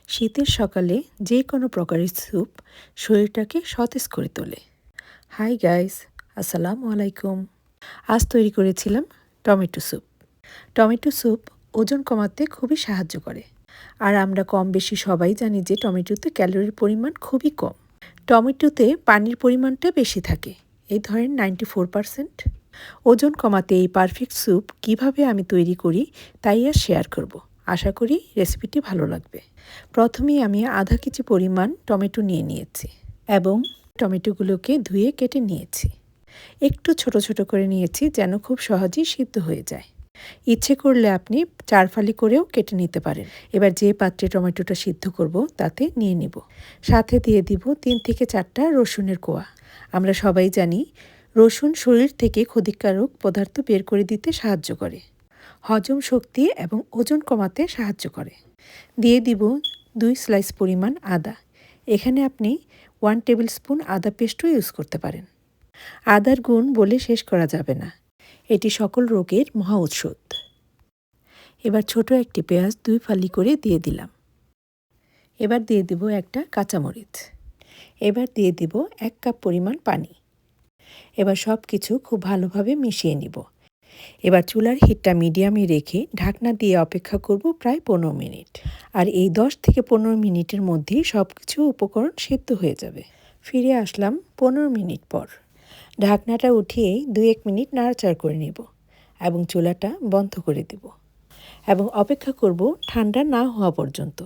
শীতের সকালে যে কোনো প্রকারের স্যুপ শরীরটাকে সতেজ করে তোলে। হাই গাইস, আসসালামু আলাইকুম। আজ তৈরি করেছিলাম টমেটো স্যুপ। টমেটো স্যুপ ওজন কমাতে খুবই সাহায্য করে। আর আমরা কম বেশি সবাই জানি যে টমেটোতে ক্যালোরির পরিমাণ খুবই কম। টমেটোতে পানির পরিমাণটা বেশি থাকে, এই ধরেন 94%। ওজন কমাতে এই পারফেক্ট স্যুপ কিভাবে আমি তৈরি করি তাই আর শেয়ার করব। আশা করি রেসিপিটি ভালো লাগবে। প্রথমেই আমি আধা কেজি পরিমাণ টমেটো নিয়েছি এবং টমেটোগুলোকে ধুয়ে কেটে নিয়েছি। একটু ছোট ছোট করে নিয়েছি যেন খুব সহজেই সিদ্ধ হয়ে যায়। ইচ্ছে করলে আপনি 4 ফালি করেও কেটে নিতে পারেন। এবার যে পাত্রে টমেটোটা সিদ্ধ করব তাতে নিয়ে নিব। সাথে দিয়ে দিব 3 থেকে 4টা রসুনের কোয়া। আমরা সবাই জানি রসুন শরীর থেকে ক্ষতিকারক পদার্থ বের করে দিতে সাহায্য করে, হজম শক্তি এবং ওজন কমাতে সাহায্য করে। দিয়ে দিব 2 স্লাইস পরিমাণ আদা। এখানে আপনি 1 টেবিল স্পুন আদা পেস্টও ইউজ করতে পারেন। আদার গুণ বলে শেষ করা যাবে না, এটি সকল রোগের মহা ঔষধ। এবার ছোট একটি পেঁয়াজ 2 ফালি করে দিয়ে দিলাম। এবার দিয়ে দিব একটা কাঁচামরিচ। এবার দিয়ে দিব 1 কাপ পরিমাণ পানি। এবার সব কিছু খুব ভালোভাবে মিশিয়ে নিব। এবার চুলার হিটটা মিডিয়ামে রেখে ঢাকনা দিয়ে অপেক্ষা করব প্রায় 15 মিনিট। আর এই 10 থেকে 15 মিনিটের মধ্যেই সব কিছু উপকরণ সেদ্ধ হয়ে যাবে। ফিরে আসলাম 15 মিনিট পর। ঢাকনাটা উঠিয়ে 2-1 মিনিট নাড়াচাড়া করে নেব এবং চুলাটা বন্ধ করে দেব এবং অপেক্ষা করব ঠান্ডা না হওয়া পর্যন্ত।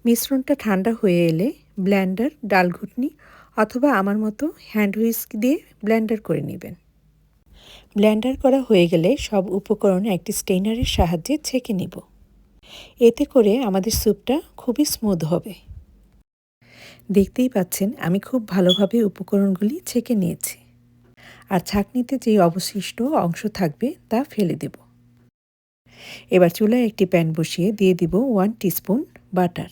মিশ্রণটা ঠান্ডা হয়ে এলে ব্লেন্ডার, ডালঘুটনি অথবা আমার মতো হ্যান্ড হুইস্ক দিয়ে ব্লেন্ডার করে নেবেন। ব্লেন্ডার করা হয়ে গেলে সব উপকরণ একটি স্টেইনারের সাহায্যে ছেঁকে নিব। এতে করে আমাদের স্যুপটা খুবই স্মুথ হবে। দেখতেই পাচ্ছেন আমি খুব ভালোভাবে উপকরণগুলি ছেঁকে নিয়েছি। আর ছাঁকনিতে যে অবশিষ্ট অংশ থাকবে তা ফেলে দেব। এবার চুলায় একটি প্যান বসিয়ে দিয়ে দিব 1 টিস্পুন বাটার।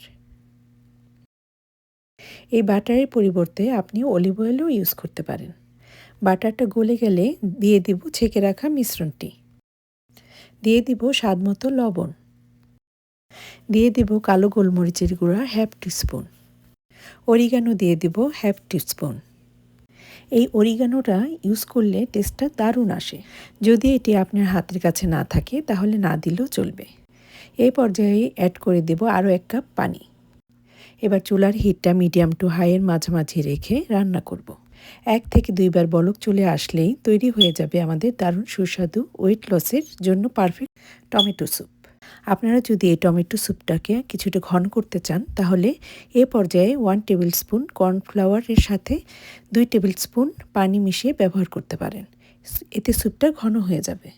এই বাটারের পরিবর্তে আপনি অলিভ অয়েলও ইউজ করতে পারেন। বাটারটা গলে গেলে দিয়ে দিব ছেঁকে রাখা মিশ্রণটি। দিয়ে দিব স্বাদমতো লবণ। দিয়ে দিব কালো গোলমরিচের গুঁড়া 1/2 টিস্পুন। অরিগানো দিয়ে দিব 1/2 টিস্পুন। এই অরিগানোটা ইউজ করলে টেস্টটা দারুণ আসে। যদি এটি আপনার হাতের কাছে না থাকে তাহলে না দিলেও চলবে। এই পর্যায়ে অ্যাড করে দেব আরও 1 কাপ পানি। এবার চুলার হিটটা মিডিয়াম টু হাইয়ের মাঝামাঝি রেখে রান্না করব। 1 থেকে 2 বার বলক চলে আসলেই তৈরি হয়ে যাবে আমাদের দারুণ সুস্বাদু ওয়েট লসের জন্য পারফেক্ট টমেটো স্যুপ। আপনারা যদি এই টমেটো স্যুপটাকে কিছুটা ঘন করতে চান তাহলে এ পর্যায়ে 1 টেবিল স্পুন কর্নফ্লাওয়ারের সাথে 2 টেবিল স্পুন পানি মিশিয়ে ব্যবহার করতে পারেন। এতে স্যুপটা ঘন হয়ে যাবে।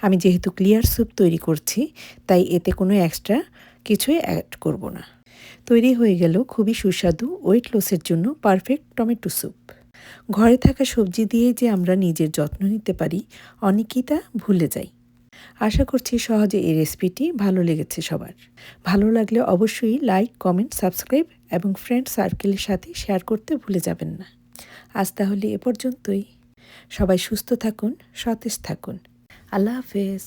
আমি যেহেতু ক্লিয়ার স্যুপ তৈরি করছি তাই এতে কোনো এক্সট্রা কিছুই অ্যাড করব না। তৈরি হয়ে গেল খুবই সুস্বাদু ওয়েট লসের জন্য পারফেক্ট টমেটো স্যুপ। ঘরে থাকা সবজি দিয়ে যে আমরা নিজের যত্ন নিতে পারি অনেকেই তা ভুলে যাই। আশা করছি সহজে এই রেসিপিটি ভালো লেগেছে সবার। ভালো লাগলে অবশ্যই লাইক, কমেন্ট, সাবস্ক্রাইব এবং ফ্রেন্ড সার্কেলের সাথে শেয়ার করতে ভুলে যাবেন না। আজ তাহলে এ পর্যন্তই। সবাই সুস্থ থাকুন, সতেজ থাকুন। আল্লাহ হাফেজ।